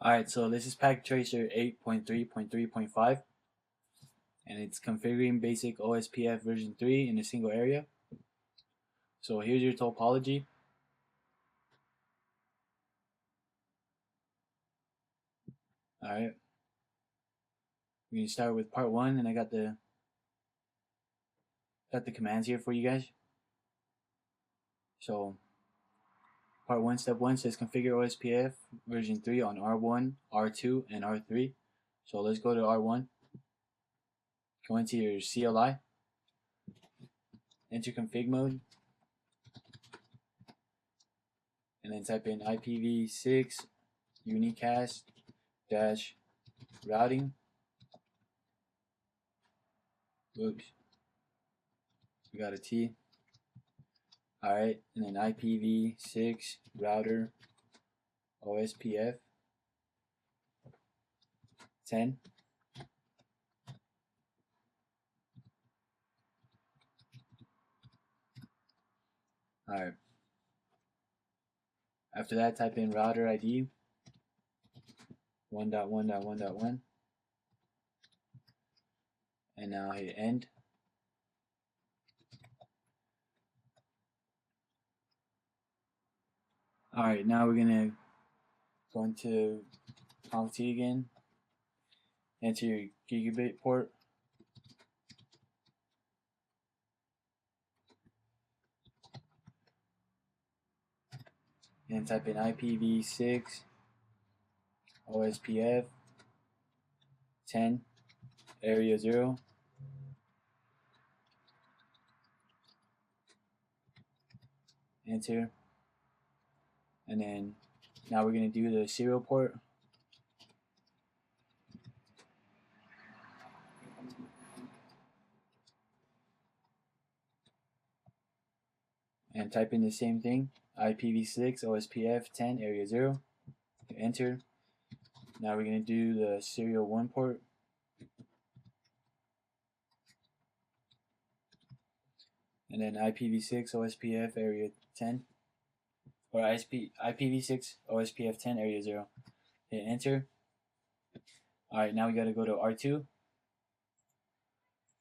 Alright, so this is packet tracer 8.3.3.5 and it's configuring basic OSPF version 3 in a single area. So here's your topology. Alright, we're going to start with part 1, and I got the commands here for you guys. So part 1, step 1 says configure OSPF version 3 on R1, R2, and R3. So let's go to R1. Go into your CLI, enter config mode, and then type in IPv6 unicast dash routing. Oops, we got a T. Alright, and then IPv6 router OSPF 10. Alright. After that, type in router ID 1.1.1.1 and now hit end. Alright, now we're gonna go into conft again, enter your gigabit port, and type in IPv6 OSPF 10 area 0. Enter. And then now we're going to do the serial port. And type in the same thing, IPv6 OSPF 10 area 0. Enter. Now we're going to do the serial 1 port. And then IPv6 OSPF area 10. Or IPv6 OSPF 10 area 0. Hit enter. Alright, now we got to go to R2.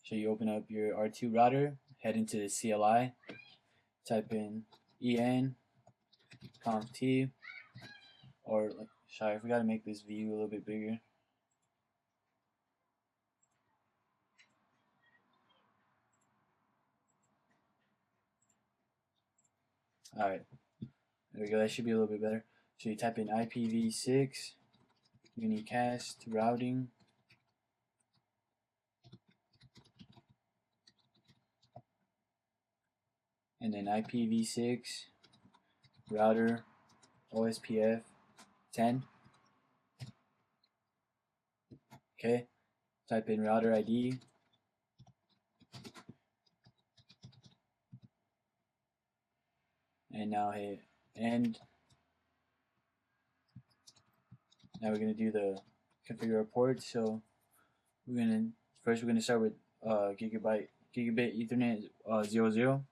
So you open up your R2 router, head into the CLI, type in en conft, or sorry, I forgot to make this view a little bit bigger. Alright, there we go, that should be a little bit better. So you type in IPv6 unicast routing and then IPv6 router OSPF 10. Okay, type in router ID and now hit end. Now we're going to do the configure port. So we're going to start with gigabit Ethernet 00.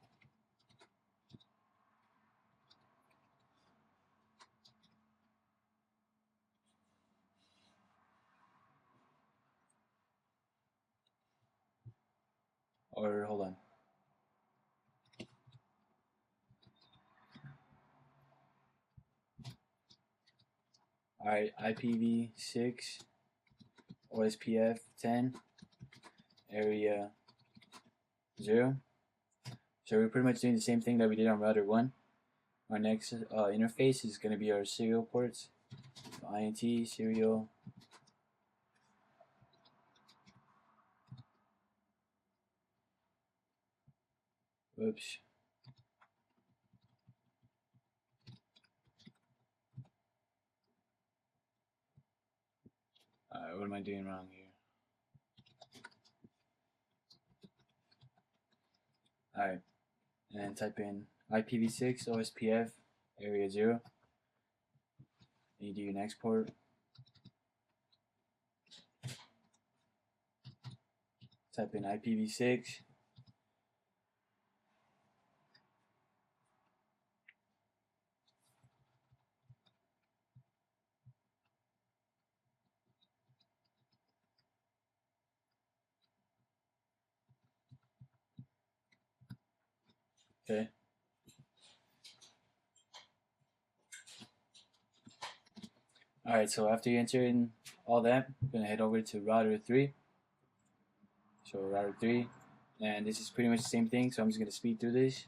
Or hold on. Alright, IPv6 OSPF 10 area 0. So we're pretty much doing the same thing that we did on router 1. Our next interface is going to be our serial ports. So INT serial. Oops. Alright, what am I doing wrong here? Alright, and then type in IPv6 OSPF area 0. And you do your next port. Type in IPv6. Okay. Alright, so after you enter in all that, I'm going to head over to router 3. So router 3, and this is pretty much the same thing, so I'm just going to speed through this.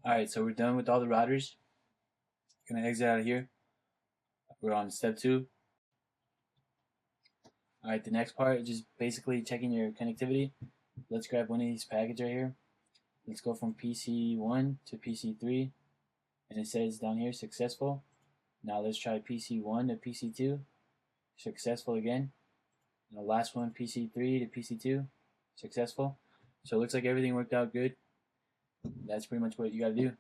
Alright, so we're done with all the routers. Gonna exit out of here. We're on step 2. Alright, the next part is just basically checking your connectivity. Let's grab one of these packages right here. Let's go from PC1 to PC3, and it says down here successful. Now let's try PC1 to PC2, successful again. And the last one, PC3 to PC2, successful. So it looks like everything worked out good. That's pretty much what you gotta do.